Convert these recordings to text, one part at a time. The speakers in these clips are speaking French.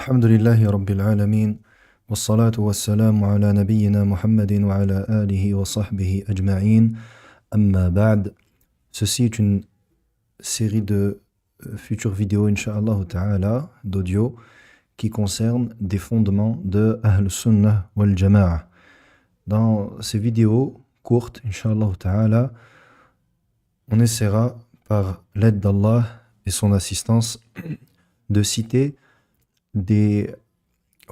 الحمد لله رب العالمين والصلاة والسلام على نبينا محمد وعلى آله وصحبه أجمعين أما بعد. Ceci est une série de futures vidéos, Inch'Allah Ta'ala, d'audio, qui concernent des fondements de Ahl Sunnah wal Jama'a. Dans ces vidéos courtes, Inch'Allah Ta'ala, on essaiera, par l'aide d'Allah et son assistance, de citer des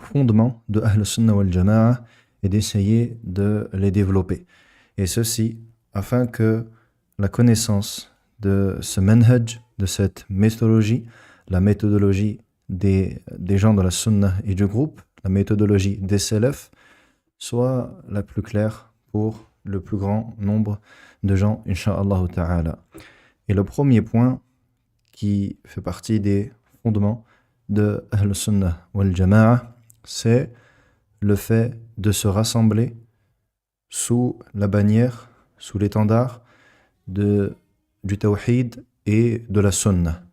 fondements de Ahl Sunnah wal Jama'a et d'essayer de les développer. Et ceci afin que la connaissance de ce manhaj, de cette méthodologie, la méthodologie des gens de la Sunnah et du groupe, la méthodologie des Salaf, soit la plus claire pour le plus grand nombre de gens, Inch'Allah Ta'ala. Et le premier point qui fait partie des fondements de Ahl Sunnah wal Jama'a, c'est le fait de se rassembler sous la bannière, sous l'étendard du tawhid et de la sunnah,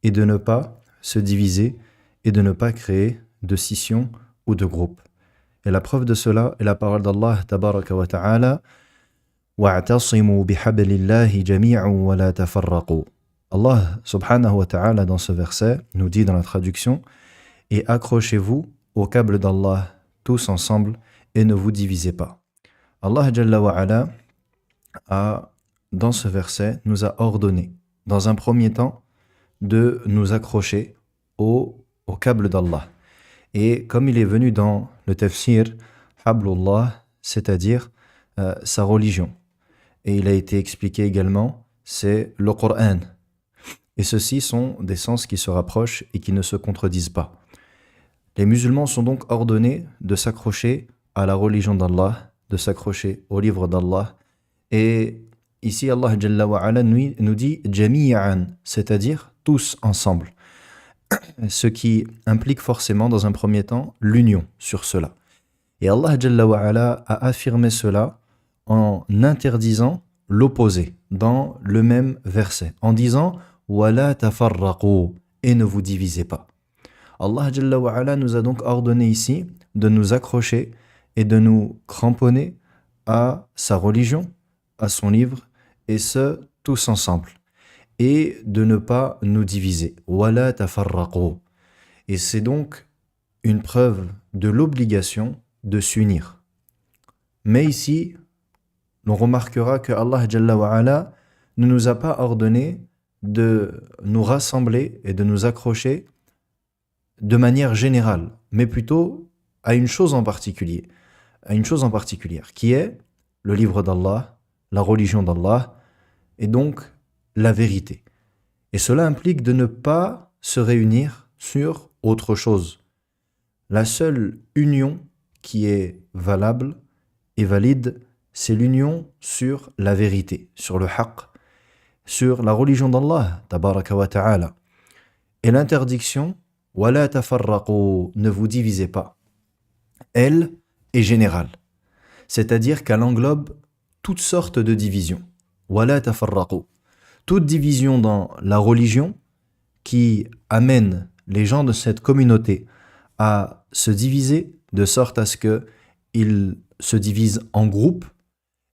et de ne pas se diviser et de ne pas créer de scission ou de groupe. Et la preuve de cela est la parole d'Allah tabaraka wa ta'ala: wa'tasimu bihablillahi jami'an wa la tafarraqu. Allah subhanahu wa ta'ala dans ce verset nous dit dans la traduction: et accrochez-vous au câble d'Allah tous ensemble et ne vous divisez pas. Allah Jalla wa Ala dans ce verset nous a ordonné dans un premier temps de nous accrocher au câble d'Allah. Et comme il est venu dans le tafsir, Hablullah, c'est-à-dire sa religion. Et il a été expliqué également, c'est le Coran. Et ceux-ci sont des sens qui se rapprochent et qui ne se contredisent pas. Les musulmans sont donc ordonnés de s'accrocher à la religion d'Allah, de s'accrocher au livre d'Allah. Et ici, Allah Jalla wa Ala nous dit jami'an, c'est-à-dire tous ensemble. Ce qui implique forcément, dans un premier temps, l'union sur cela. Et Allah Jalla wa Ala a affirmé cela en interdisant l'opposé dans le même verset, en disant wala tafarraqu, et ne vous divisez pas. Allah Jalla wa Ala nous a donc ordonné ici de nous accrocher et de nous cramponner à sa religion, à son livre, et ce, tous ensemble, et de ne pas nous diviser. Wala tafarraqu. Et c'est donc une preuve de l'obligation de s'unir. Mais ici, l'on remarquera que Allah Jalla wa Ala ne nous a pas ordonné de nous rassembler et de nous accrocher de manière générale, mais plutôt à une chose en particulier, qui est le livre d'Allah, la religion d'Allah, et donc la vérité. Et cela implique de ne pas se réunir sur autre chose. La seule union qui est valable et valide, c'est l'union sur la vérité, sur le haqq, sur la religion d'Allah, tabaraka wa ta'ala. Et l'interdiction, wala tafarraqu, ne vous divisez pas, elle est générale. C'est-à-dire qu'elle englobe toutes sortes de divisions. Wala tafarraqu. Toute division dans la religion qui amène les gens de cette communauté à se diviser de sorte à ce qu'ils se divisent en groupes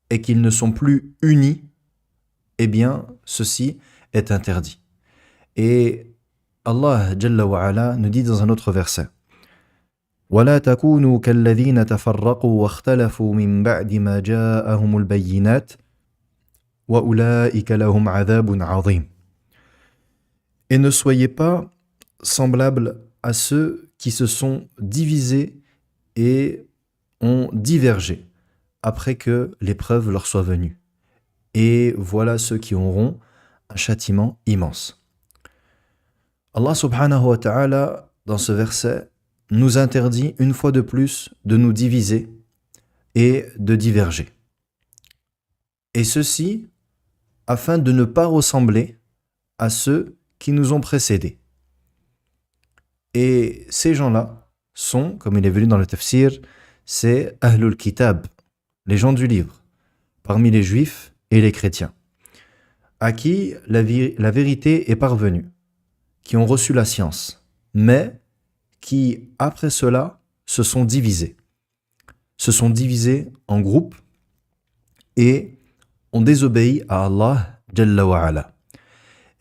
et qu'ils ne sont plus unis, eh bien, ceci est interdit. Et Allah Jalla wa Ala nous dit dans un autre verset: وَلَا تَكُونُوا كَالَّذِينَ تَفَرَّقُوا وَاخْتَلَفُوا مِنْ بَعْدِ مَا جَاءَهُمُ الْبَيِّنَاتُ وَأُولَٰئِكَ لَهُمْ عَذَابٌ عَظِيمٌ. Et ne soyez pas semblables à ceux qui se sont divisés et ont divergé après que l'épreuve leur soit venue. Et voilà ceux qui auront un châtiment immense. Allah subhanahu wa ta'ala, dans ce verset, nous interdit une fois de plus de nous diviser et de diverger. Et ceci afin de ne pas ressembler à ceux qui nous ont précédés. Et ces gens-là sont, comme il est venu dans le tafsir, c'est Ahlul Kitab, les gens du livre, parmi les juifs et les chrétiens, à qui la vérité est parvenue, qui ont reçu la science, mais qui, après cela, se sont divisés en groupes et ont désobéi à Allah Jalla wa ala.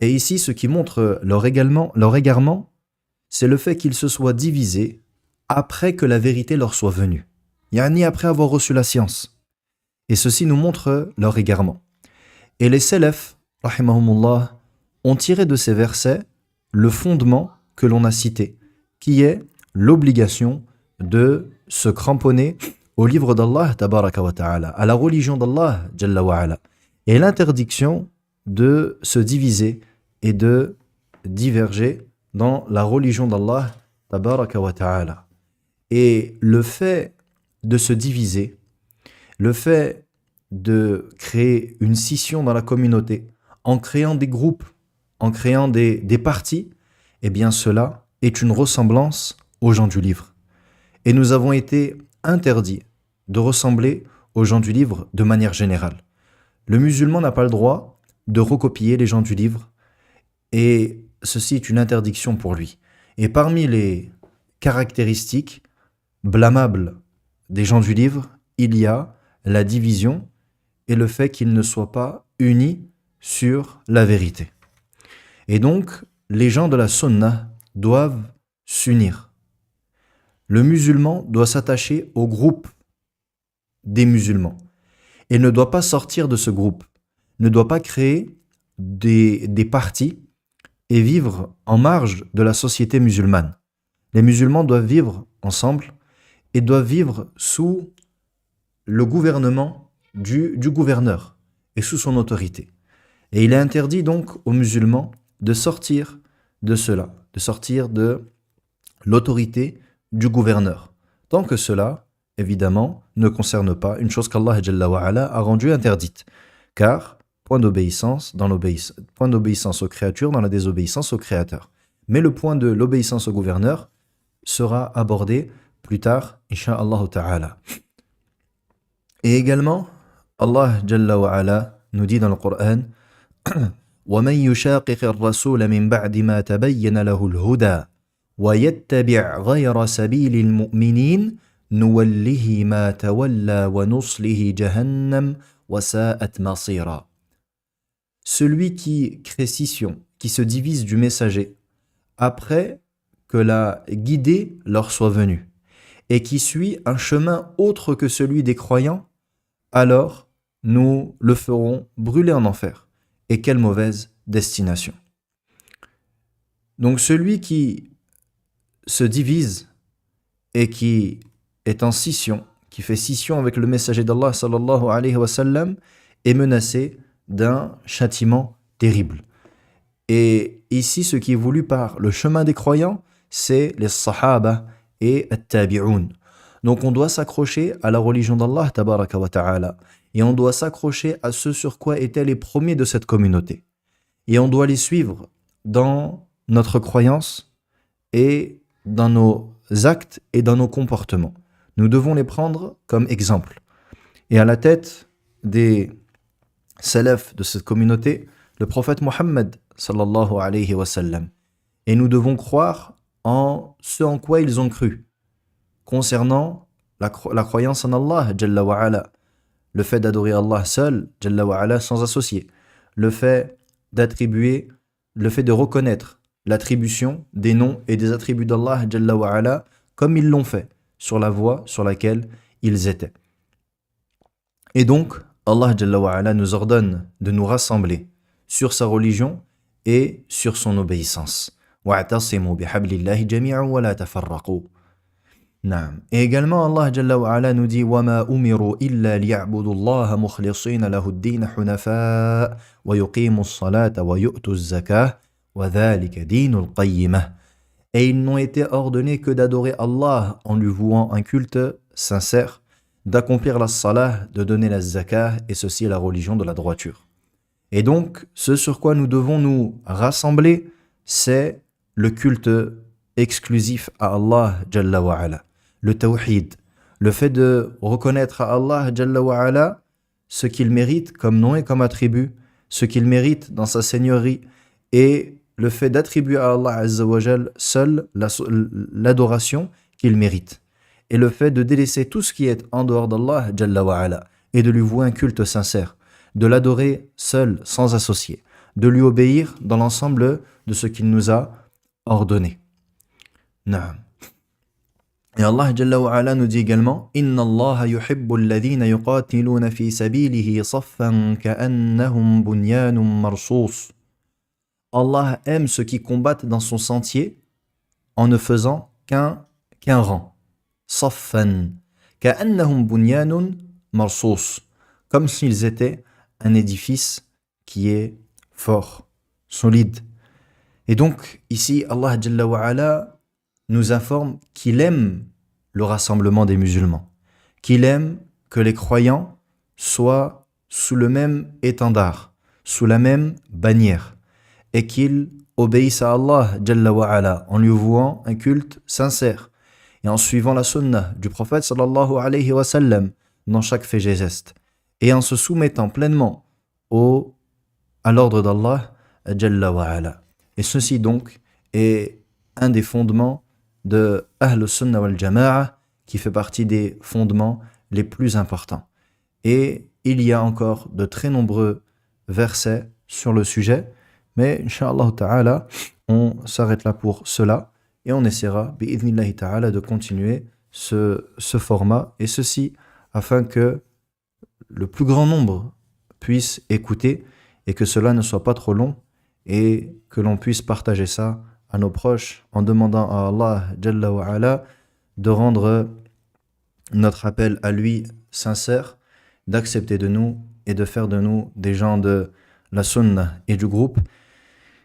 Et ici, ce qui montre leur égarement, c'est le fait qu'ils se soient divisés après que la vérité leur soit venue. Yani après avoir reçu la science. Et ceci nous montre leur égarement. Et les salaf, rahimahumullah, ont tiré de ces versets le fondement que l'on a cité, qui est l'obligation de se cramponner au livre d'Allah, tabaraka wa ta'ala, à la religion d'Allah, jalla wa ala, et l'interdiction de se diviser et de diverger dans la religion d'Allah, tabaraka wa ta'ala. Et le fait de se diviser, le fait de créer une scission dans la communauté, en créant des groupes, en créant des partis, eh bien cela est une ressemblance aux gens du livre. Et nous avons été interdits de ressembler aux gens du livre de manière générale. Le musulman n'a pas le droit de recopier les gens du livre, et ceci est une interdiction pour lui. Et parmi les caractéristiques blâmables des gens du livre, il y a la division et le fait qu'ils ne soient pas unis sur la vérité. Et donc, les gens de la sunna doivent s'unir. Le musulman doit s'attacher au groupe des musulmans et ne doit pas sortir de ce groupe, ne doit pas créer des partis et vivre en marge de la société musulmane. Les musulmans doivent vivre ensemble et doivent vivre sous le gouvernement du gouverneur et sous son autorité. Et il est interdit donc aux musulmans de sortir de cela, de sortir de l'autorité du gouverneur, tant que cela, évidemment, ne concerne pas une chose qu'Allah Jalla wa Ala a rendue interdite. Car, point d'obéissance aux créatures dans la désobéissance au Créateur. Mais le point de l'obéissance au gouverneur sera abordé plus tard, incha'Allah ta'ala. Et également, Allah Jalla wa Ala nous dit dans le Coran وَمَنْ يُشَاقِقِ الرَّسُولَ مِنْ بَعْدِ مَا تَبَيَّنَ لَهُ الْهُدَى وَيَتَّبِعْ غَيْرَ سَبِيلِ الْمُؤْمِنِينَ نُوَلِّهِ مَا تَوَلَّى وَنُصْلِهِ جَهَنَّمَ وَسَاءَتْ مَصِيرًا. Celui qui crée scission, qui se divise du messager, après que la guidée leur soit venue, et qui suit un chemin autre que celui des croyants, alors nous le ferons brûler en enfer. Et quelle mauvaise destination. Donc celui qui se divise et qui est en scission, qui fait scission avec le messager d'Allah sallallahu alayhi wa sallam, est menacé d'un châtiment terrible. Et ici, ce qui est voulu par le chemin des croyants, c'est les sahaba et at-tabi'un. Donc on doit s'accrocher à la religion d'Allah tabaraka wa ta'ala. Et on doit s'accrocher à ce sur quoi étaient les premiers de cette communauté. Et on doit les suivre dans notre croyance et dans nos actes et dans nos comportements. Nous devons les prendre comme exemple. Et à la tête des salafs de cette communauté, le prophète Mohammed sallallahu alayhi wa sallam. Et nous devons croire en ce en quoi ils ont cru, concernant la croyance en Allah, Jalla wa Ala, le fait d'adorer Allah seul, Jalla wa Ala, sans associé, le fait de reconnaître l'attribution des noms et des attributs d'Allah, Jalla wa Ala, comme ils l'ont fait, sur la voie sur laquelle ils étaient. Et donc, Allah Jalla wa Ala nous ordonne de nous rassembler sur sa religion et sur son obéissance. وَاعْتَصِمُوا بِحَبْلِ اللَّهِ جَمِيعًا وَلَا تَفَرَّقُوا. Et également Allah Jalla wa Ala nous dit وَمَا أُمِرُوا إِلَّا لِيَعْبُدُوا اللَّهَ مُخْلِصِينَ لَهُ الدِّينَ حُنَفَاءَ وَيُقِيمُوا الصَّلَاةَ وَيُؤْتُوا الزَّكَاةَ وَذَلِكَ دِينُ الْقَيِّمَةِ. Et ils n'ont été ordonnés que d'adorer Allah en lui vouant un culte sincère, d'accomplir la salah, de donner la zakah, et ceci est la religion de la droiture. Et donc, ce sur quoi nous devons nous rassembler, c'est le culte exclusif à Allah Jalla wa Ala, le tawhid, le fait de reconnaître à Allah Jalla wa Ala ce qu'il mérite comme nom et comme attribut, ce qu'il mérite dans sa seigneurie et le fait d'attribuer à Allah Azza wa Jal seul l'adoration qu'il mérite. Et le fait de délaisser tout ce qui est en dehors d'Allah Jalla wa Ala, et de lui vouer un culte sincère, de l'adorer seul, sans associé, de lui obéir dans l'ensemble de ce qu'il nous a ordonné. Naam. Et Allah Jalla wa Ala nous dit également Inna Allah yuhibbu alladhina yuqatiluna fi sabilihi saffan ka'annahum bunyanun marsus. Allah aime ceux qui combattent dans son sentier en ne faisant qu'un rang. Saffan ka'annahum bunyanun marsus. Comme s'ils étaient un édifice qui est fort, solide. Et donc, ici, Allah Jalla wa Ala nous informe qu'il aime le rassemblement des musulmans, qu'il aime que les croyants soient sous le même étendard, sous la même bannière, et qu'ils obéissent à Allah Jalla wa Ala en lui vouant un culte sincère et en suivant la sunna du prophète sallallahu alayhi wa sallam dans chaque fait et geste, et en se soumettant pleinement à l'ordre d'Allah Jalla wa Ala. Et ceci donc est un des fondements de Ahl Sunnah wal Jama'a, qui fait partie des fondements les plus importants. Et il y a encore de très nombreux versets sur le sujet, mais Inch'Allah Ta'ala, on s'arrête là pour cela et on essaiera, bi'idhnillahi ta'ala, de continuer ce format, et ceci afin que le plus grand nombre puisse écouter et que cela ne soit pas trop long et que l'on puisse partager ça à nos proches en demandant à Allah Jalla wa Ala de rendre notre appel à lui sincère, d'accepter de nous et de faire de nous des gens de la sunna et du groupe,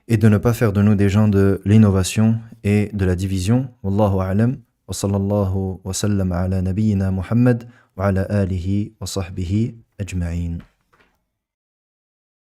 et de ne pas faire de nous des gens de l'innovation et de la division. Wallahu a'lam, wa sallallahu wa sallam ala nabiyyina Muhammad wa ala alihi wa sahbihi ajma'in.